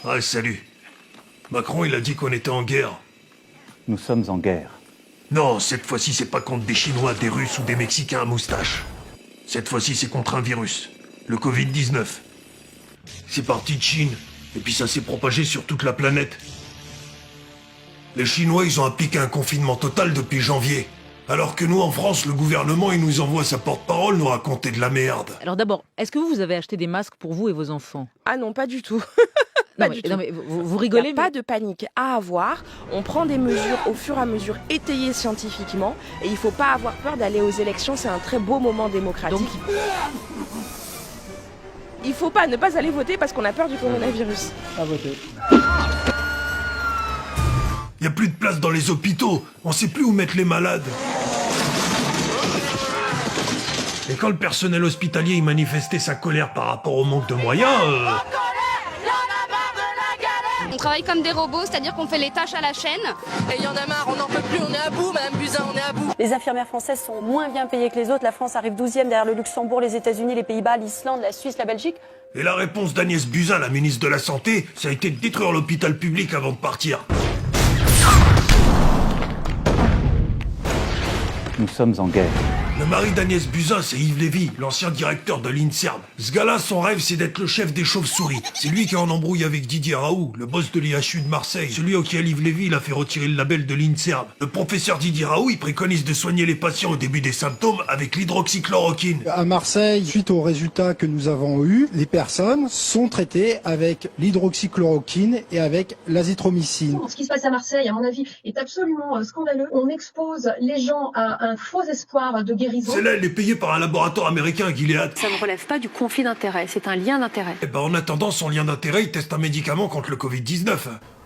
Ah, salut. Macron, il a dit qu'on était en guerre. Nous sommes en guerre. Non, cette fois-ci, c'est pas contre des Chinois, des Russes ou des Mexicains à moustache. Cette fois-ci, c'est contre un virus. Le Covid-19. C'est parti de Chine, et puis ça s'est propagé sur toute la planète. Les Chinois, ils ont appliqué un confinement total depuis janvier. Alors que nous, en France, le gouvernement, il nous envoie sa porte-parole nous raconter de la merde. Alors d'abord, est-ce que vous avez acheté des masques pour vous et vos enfants? Ah non, pas du tout. Non, du tout. mais vous Il rigolez, n'y a pas de panique à avoir. On prend des mesures au fur et à mesure étayées scientifiquement. Et il ne faut pas avoir peur d'aller aux élections. C'est un très beau moment démocratique. Donc, il ne faut pas ne pas aller voter parce qu'on a peur du coronavirus. À voter. Y a plus de place dans les hôpitaux. On sait plus où mettre les malades. Et quand le personnel hospitalier il manifestait sa colère par rapport au manque de moyens, On travaille comme des robots, c'est-à-dire qu'on fait les tâches à la chaîne. Et il y en a marre, on n'en peut plus, on est à bout, Madame Buzyn, on est à bout. Les infirmières françaises sont moins bien payées que les autres. La France arrive 12e derrière le Luxembourg, les États-Unis, les Pays-Bas, l'Islande, la Suisse, la Belgique. Et la réponse d'Agnès Buzyn, la ministre de la Santé, ça a été de détruire l'hôpital public avant de partir. Nous sommes en guerre. Le mari d'Agnès Buzyn, c'est Yves Lévy, l'ancien directeur de l'INSERM. Ce gars-là, son rêve, c'est d'être le chef des chauves-souris. C'est lui qui est en embrouille avec Didier Raoult, le boss de l'IHU de Marseille. Celui auquel Yves Lévy, il a fait retirer le label de l'INSERM. Le professeur Didier Raoult, il préconise de soigner les patients au début des symptômes avec l'hydroxychloroquine. À Marseille, suite aux résultats que nous avons eus, les personnes sont traitées avec l'hydroxychloroquine et avec l'azithromycine. Ce qui se passe à Marseille, à mon avis, est absolument scandaleux. On expose les gens à un faux espoir de guérison. Celle-là, elle est payée par un laboratoire américain, Gilead. Ça ne relève pas du conflit d'intérêt, c'est un lien d'intérêt. Et ben, en attendant son lien d'intérêt, il teste un médicament contre le Covid-19.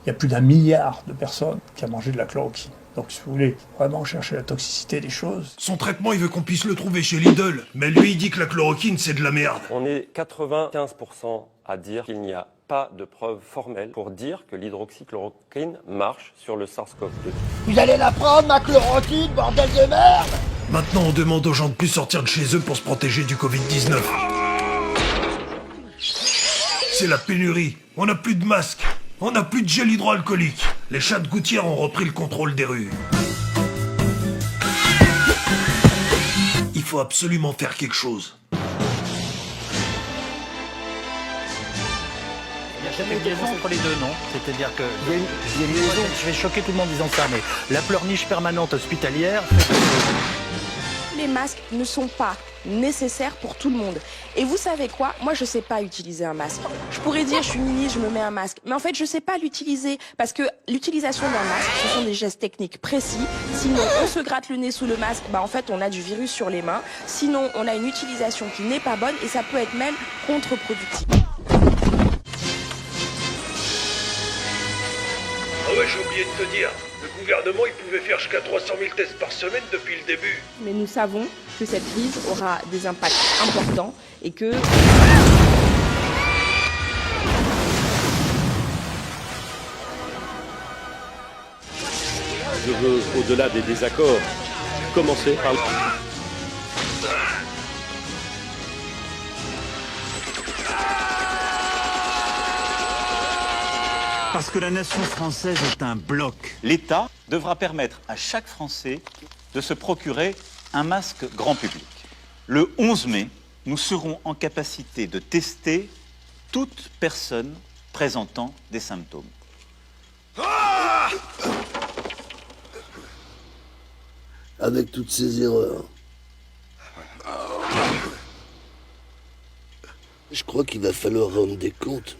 Il y a plus d'1 milliard de personnes qui ont mangé de la chloroquine. Donc si vous voulez vraiment chercher la toxicité des choses... Son traitement, il veut qu'on puisse le trouver chez Lidl. Mais lui, il dit que la chloroquine, c'est de la merde. On est 95% à dire qu'il n'y a pas de preuves formelles pour dire que l'hydroxychloroquine marche sur le SARS-CoV-2. Vous allez la prendre, ma chloroquine, bordel de merde! Maintenant, on demande aux gens de plus sortir de chez eux pour se protéger du Covid-19. C'est la pénurie. On n'a plus de masques. On n'a plus de gel hydroalcoolique. Les chats de gouttière ont repris le contrôle des rues. Il faut absolument faire quelque chose. Il y a une liaison entre les deux, non? C'est-à-dire que... Je vais choquer tout le monde en disant ça, mais la pleurniche permanente hospitalière... Les masques ne sont pas nécessaires pour tout le monde. Et vous savez quoi? Moi, je ne sais pas utiliser un masque. Je pourrais dire, je suis ministre, je me mets un masque. Mais en fait, je ne sais pas l'utiliser. Parce que l'utilisation d'un masque, ce sont des gestes techniques précis. Sinon, on se gratte le nez sous le masque. Bah, en fait, on a du virus sur les mains. Sinon, on a une utilisation qui n'est pas bonne et ça peut être même contre-productif. Ah ouais, j'ai oublié de te dire. Le gouvernement, il pouvait faire jusqu'à 300 000 tests par semaine depuis le début. Mais nous savons que cette crise aura des impacts importants et que... Je veux, au-delà des désaccords, commencer par... Parce que la nation française est un bloc. L'État devra permettre à chaque Français de se procurer un masque grand public. Le 11 mai, nous serons en capacité de tester toute personne présentant des symptômes. Avec toutes ces erreurs. Je crois qu'il va falloir rendre des comptes.